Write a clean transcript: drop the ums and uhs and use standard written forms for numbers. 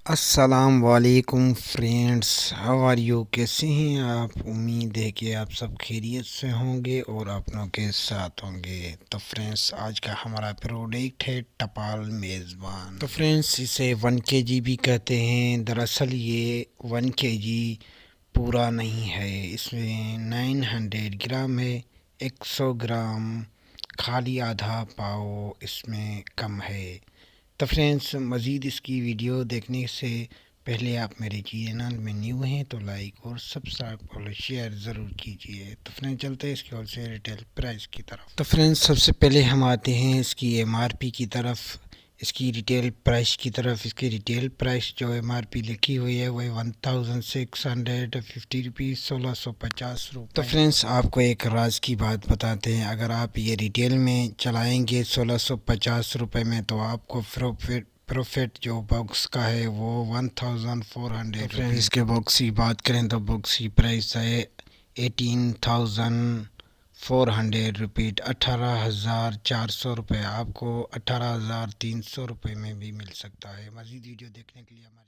अस्सलाम वालेकुम friends, how are you? कैसे हैं आप? उम्मीद है कि आप सब खैरियत से होंगे और अपनों के साथ होंगे। तो फ्रेंड्स, आज का हमारा प्रोडक्ट है टपाल मेज़बान। तो फ्रेंड्स, इसे 1 kg भी कहते हैं। दरअसल ये 1 kg पूरा नहीं है, इसमें 900 ग्राम है। 100 ग्राम खाली आधा पाव इसमें कम है। तो फ्रेंड्स, मज़ीद इसकी वीडियो देखने से पहले आप मेरे चैनल में न्यू हैं तो लाइक और सब्सक्राइब और शेयर ज़रूर कीजिए। तो फ्रेंड्स, चलते हैं इसकी होलसेल रिटेल प्राइस की तरफ। तो फ्रेंड्स, सबसे पहले हम आते हैं इसकी एमआरपी की तरफ, इसकी रिटेल प्राइस की तरफ। इसकी रिटेल प्राइस जो एमआरपी लिखी हुई है वह 1650 रुपीज़, 1650 रुपये। तो फ्रेंड्स, आपको एक राज की बात बताते हैं, अगर आप ये रिटेल में चलाएंगे 1650 रुपये में तो आपको प्रॉफिट जो बॉक्स का है वो 1400। फ्रेंड्स, इसके बॉक्स की बात करें तो बॉक्स की प्राइस है 18,400 रुपीज़, 18,400 रुपये। आपको 18,300 रुपये में भी मिल सकता है। मज़ीद वीडियो देखने के लिए हमारे